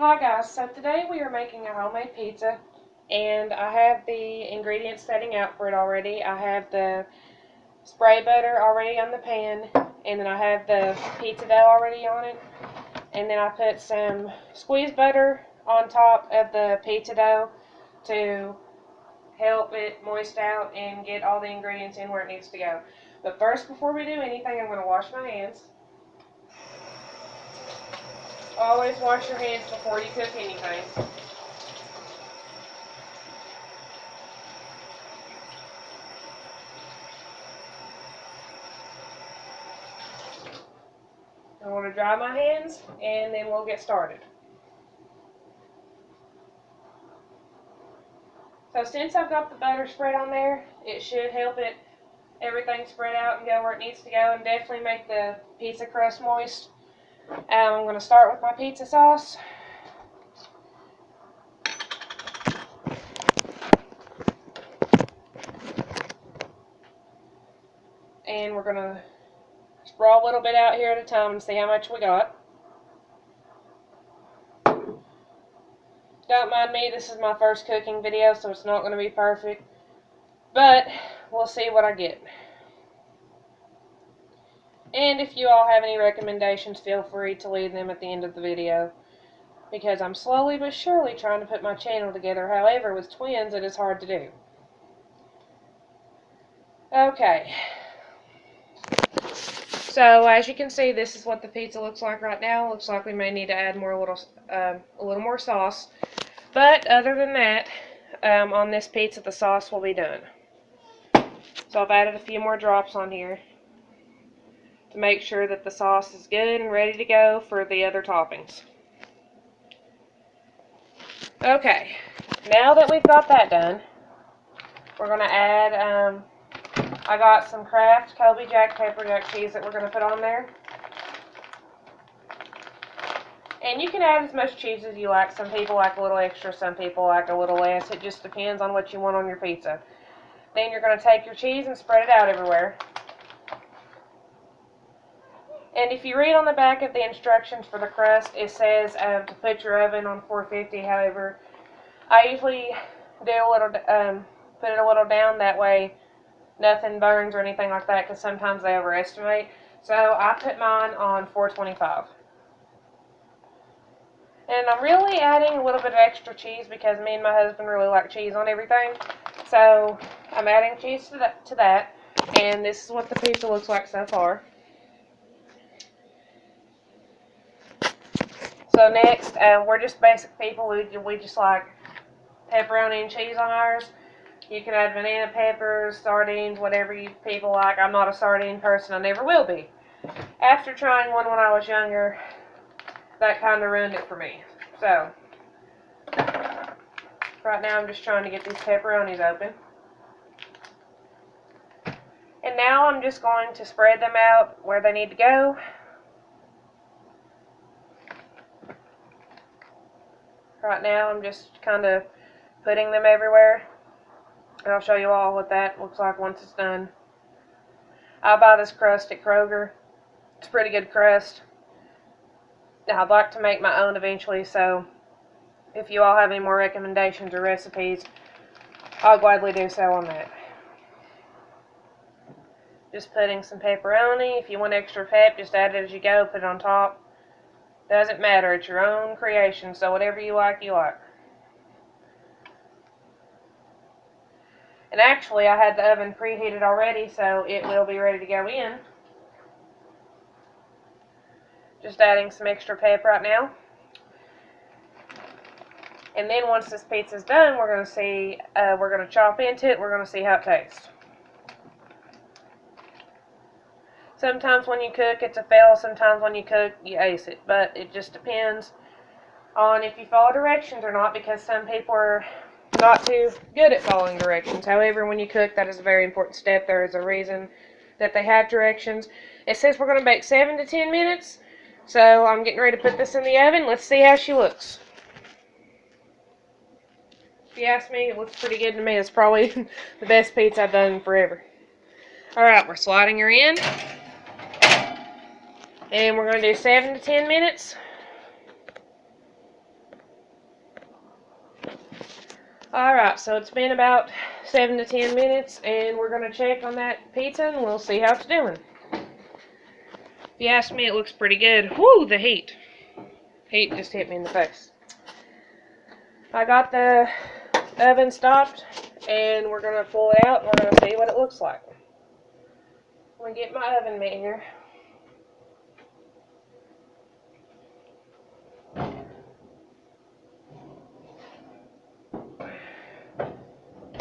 Hi guys, so today we are making a homemade pizza and I have the ingredients setting out for it already. I have the spray butter already on the pan, and then I have the pizza dough already on it, and then I put some squeezed butter on top of the pizza dough to help it moist out and get all the ingredients in where it needs to go. But first, before we do anything, I'm going to wash my hands. Always wash your hands before you cook anything. I want to dry my hands and then we'll get started. So since I've got the butter spread on there, it should help everything spread out and go where it needs to go, and definitely make the pizza crust moist. I'm going to start with my pizza sauce. And we're going to spread a little bit out here at a time and see how much we got. Don't mind me, this is my first cooking video, so it's not going to be perfect, but we'll see what I get. And if you all have any recommendations, feel free to leave them at the end of the video, because I'm slowly but surely trying to put my channel together. However, with twins, it is hard to do. Okay. So as you can see, this is what the pizza looks like right now. Looks like we may need to add a little more sauce. But other than that, on this pizza, the sauce will be done. So I've added a few more drops on here to make sure that the sauce is good and ready to go for the other toppings. Okay, now that we've got that done, we're going to add, I got some Kraft Colby Jack pepper jack cheese that we're going to put on there. And you can add as much cheese as you like. Some people like a little extra, some people like a little less. It just depends on what you want on your pizza. Then you're going to take your cheese and spread it out everywhere. And if you read on the back of the instructions for the crust, it says to put your oven on 450. However, I usually do put it a little down, that way nothing burns or anything like that, because sometimes they overestimate. So I put mine on 425. And I'm really adding a little bit of extra cheese because me and my husband really like cheese on everything. So I'm adding cheese to that. And this is what the pizza looks like so far. So next, we're just basic people. We just like pepperoni and cheese on ours. You can add banana peppers, sardines, whatever you people like. I'm not a sardine person. I never will be. After trying one when I was younger, that kind of ruined it for me. So, right now I'm just trying to get these pepperonis open. And now I'm just going to spread them out where they need to go. Right now I'm just kind of putting them everywhere. And I'll show you all what that looks like once it's done. I buy this crust at Kroger. It's a pretty good crust. I'd like to make my own eventually, so if you all have any more recommendations or recipes, I'll gladly do so on that. Just putting some pepperoni. If you want extra pep, just add it as you go. Put it on top. Doesn't matter. It's your own creation, so whatever you like, you like. And actually, I had the oven preheated already, so it will be ready to go in. Just adding some extra pep right now. And then once this pizza's done, we're going to see, we're going to chop into it. We're going to see how it tastes. Sometimes when you cook, it's a fail. Sometimes when you cook, you ace it. But it just depends on if you follow directions or not, because some people are not too good at following directions. However, when you cook, that is a very important step. There is a reason that they have directions. It says we're going to bake 7 to 10 minutes. So I'm getting ready to put this in the oven. Let's see how she looks. If you ask me, it looks pretty good to me. It's probably the best pizza I've done in forever. Alright, we're sliding her in. And we're going to do 7 to 10 minutes. Alright, so it's been about 7 to 10 minutes, and we're going to check on that pizza, and we'll see how it's doing. If you ask me, it looks pretty good. Whoo, the heat. Heat just hit me in the face. I got the oven stopped, and we're going to pull it out, and we're going to see what it looks like. I'm going to get my oven mitt here.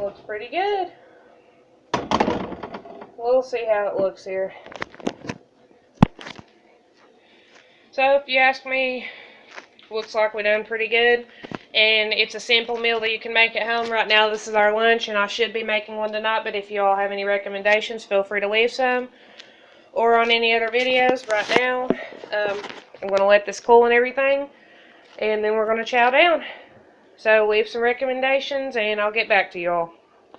Looks pretty good. We'll see how it looks here. So if you ask me, looks like we done pretty good. And it's a simple meal that you can make at home. Right now this is our lunch, and I should be making one tonight, but if you all have any recommendations, feel free to leave some. Or on any other videos. Right now, I'm going to let this cool and everything, and then we're going to chow down. So leave some recommendations, and I'll get back to you all.